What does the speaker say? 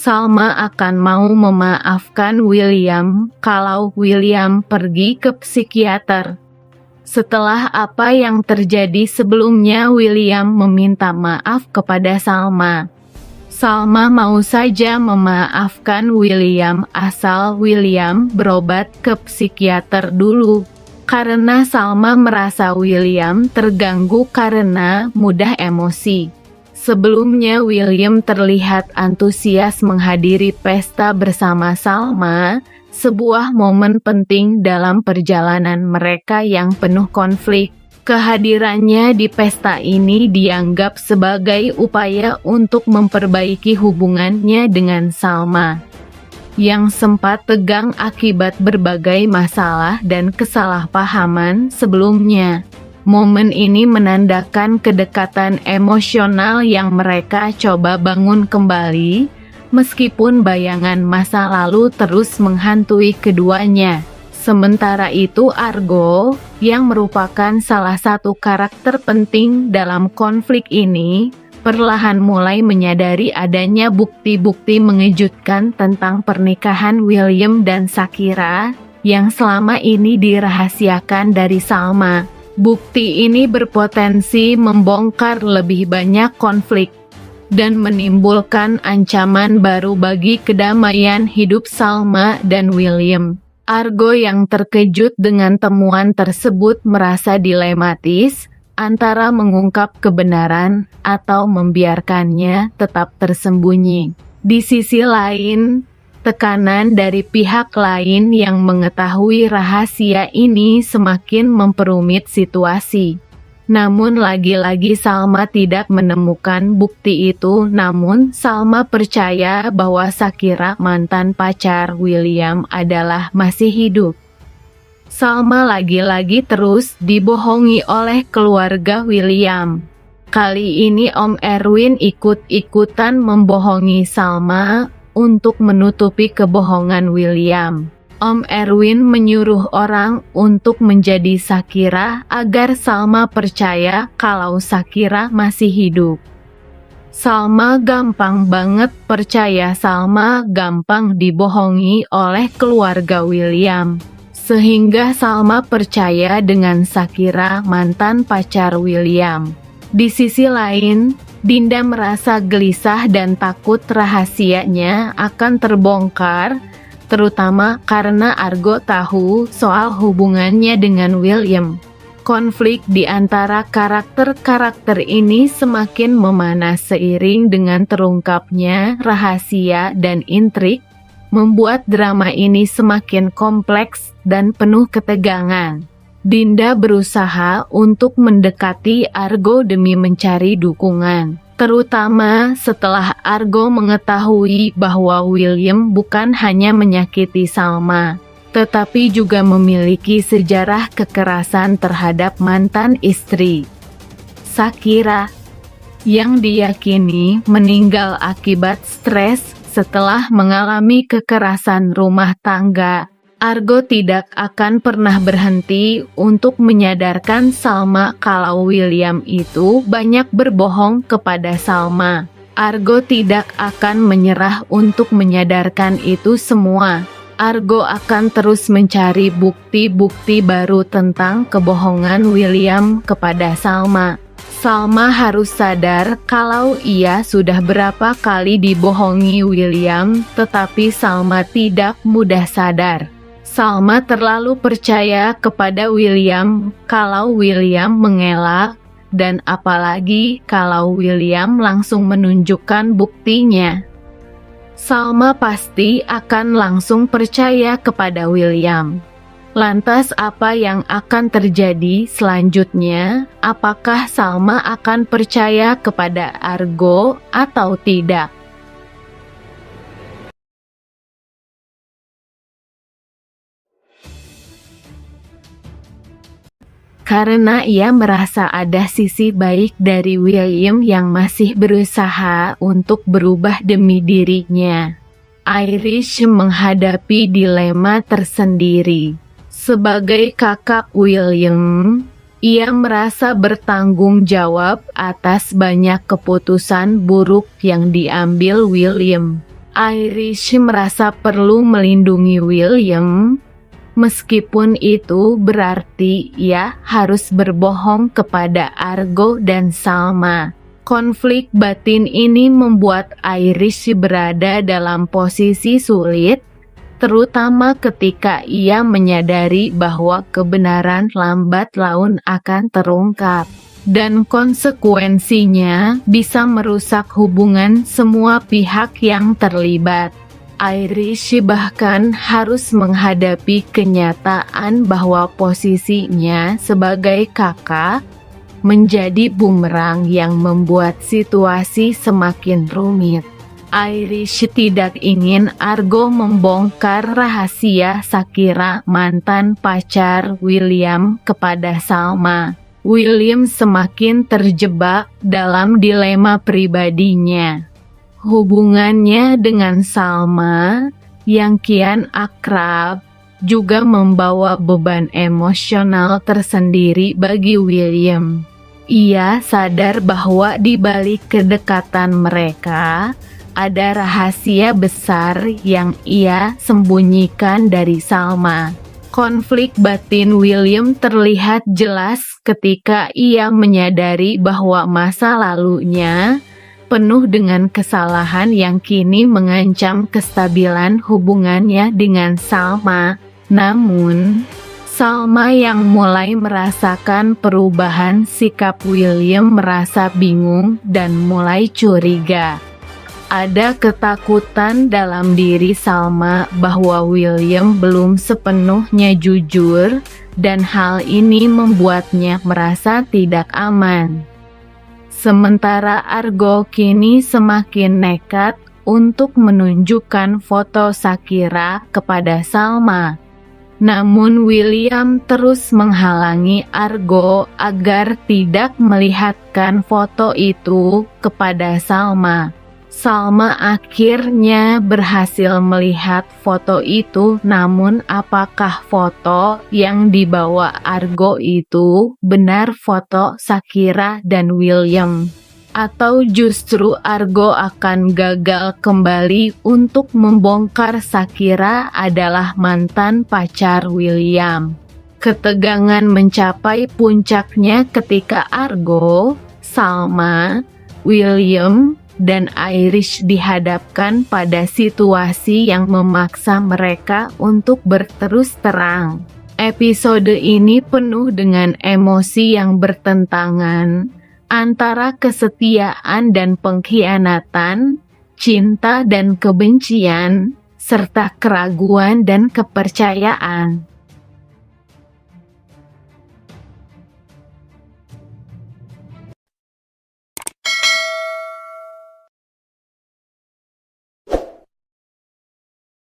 Salma akan mau memaafkan William kalau William pergi ke psikiater. Setelah apa yang terjadi sebelumnya, William meminta maaf kepada Salma. Salma mau saja memaafkan William asal William berobat ke psikiater dulu. Karena Salma merasa William terganggu karena mudah emosi. Sebelumnya William terlihat antusias menghadiri pesta bersama Salma, sebuah momen penting dalam perjalanan mereka yang penuh konflik. Kehadirannya di pesta ini dianggap sebagai upaya untuk memperbaiki hubungannya dengan Salma, yang sempat tegang akibat berbagai masalah dan kesalahpahaman sebelumnya. Momen ini menandakan kedekatan emosional yang mereka coba bangun kembali, meskipun bayangan masa lalu terus menghantui keduanya. Sementara itu Argo, yang merupakan salah satu karakter penting dalam konflik ini, perlahan mulai menyadari adanya bukti-bukti mengejutkan tentang pernikahan William dan Shakira, yang selama ini dirahasiakan dari Salma. Bukti ini berpotensi membongkar lebih banyak konflik dan menimbulkan ancaman baru bagi kedamaian hidup Salma dan William. Argo yang terkejut dengan temuan tersebut merasa dilematis antara mengungkap kebenaran atau membiarkannya tetap tersembunyi. Di sisi lain, tekanan dari pihak lain yang mengetahui rahasia ini semakin memperumit situasi. Namun lagi-lagi Salma tidak menemukan bukti itu, namun Salma percaya bahwa Shakira, mantan pacar William, adalah masih hidup. Salma lagi-lagi terus dibohongi oleh keluarga William. Kali ini Om Erwin ikut-ikutan membohongi Salma untuk menutupi kebohongan William. Om Erwin menyuruh orang untuk menjadi Shakira agar Salma percaya kalau Shakira masih hidup. Salma gampang banget percaya, Salma gampang dibohongi oleh keluarga William. Sehingga Salma percaya dengan Shakira, mantan pacar William. Di sisi lain, Dinda merasa gelisah dan takut rahasianya akan terbongkar, terutama karena Argo tahu soal hubungannya dengan William. Konflik di antara karakter-karakter ini semakin memanas seiring dengan terungkapnya rahasia dan intrik, membuat drama ini semakin kompleks dan penuh ketegangan. Dinda berusaha untuk mendekati Argo demi mencari dukungan, terutama setelah Argo mengetahui bahwa William bukan hanya menyakiti Salma, tetapi juga memiliki sejarah kekerasan terhadap mantan istri, Shakira, yang diyakini meninggal akibat stres setelah mengalami kekerasan rumah tangga. Argo tidak akan pernah berhenti untuk menyadarkan Salma kalau William itu banyak berbohong kepada Salma. Argo tidak akan menyerah untuk menyadarkan itu semua. Argo akan terus mencari bukti-bukti baru tentang kebohongan William kepada Salma. Salma harus sadar kalau ia sudah berapa kali dibohongi William, tetapi Salma tidak mudah sadar. Salma terlalu percaya kepada William kalau William mengelak, dan apalagi kalau William langsung menunjukkan buktinya. Salma pasti akan langsung percaya kepada William. Lantas apa yang akan terjadi selanjutnya? Apakah Salma akan percaya kepada Argo atau tidak? Karena ia merasa ada sisi baik dari William yang masih berusaha untuk berubah demi dirinya. Irish menghadapi dilema tersendiri. Sebagai kakak William, ia merasa bertanggung jawab atas banyak keputusan buruk yang diambil William. Irish merasa perlu melindungi William, meskipun itu berarti ia harus berbohong kepada Argo dan Salma. Konflik batin ini membuat Irish berada dalam posisi sulit, terutama ketika ia menyadari bahwa kebenaran lambat laun akan terungkap, dan konsekuensinya bisa merusak hubungan semua pihak yang terlibat. Irish bahkan harus menghadapi kenyataan bahwa posisinya sebagai kakak menjadi bumerang yang membuat situasi semakin rumit. Irish tidak ingin Argo membongkar rahasia Shakira, mantan pacar William, kepada Salma. William semakin terjebak dalam dilema pribadinya. Hubungannya dengan Salma yang kian akrab juga membawa beban emosional tersendiri bagi William. Ia sadar bahwa di balik kedekatan mereka ada rahasia besar yang ia sembunyikan dari Salma. Konflik batin William terlihat jelas ketika ia menyadari bahwa masa lalunya penuh dengan kesalahan yang kini mengancam kestabilan hubungannya dengan Salma. Namun, Salma yang mulai merasakan perubahan sikap William merasa bingung dan mulai curiga. Ada ketakutan dalam diri Salma bahwa William belum sepenuhnya jujur, dan hal ini membuatnya merasa tidak aman. Sementara Argo kini semakin nekat untuk menunjukkan foto Shakira kepada Salma. Namun William terus menghalangi Argo agar tidak melihatkan foto itu kepada Salma. Salma akhirnya berhasil melihat foto itu, namun apakah foto yang dibawa Argo itu benar foto Shakira dan William? Atau justru Argo akan gagal kembali untuk membongkar Shakira adalah mantan pacar William? Ketegangan mencapai puncaknya ketika Argo, Salma, William, dan Irish dihadapkan pada situasi yang memaksa mereka untuk berterus terang. Episode ini penuh dengan emosi yang bertentangan antara kesetiaan dan pengkhianatan, cinta dan kebencian, serta keraguan dan kepercayaan.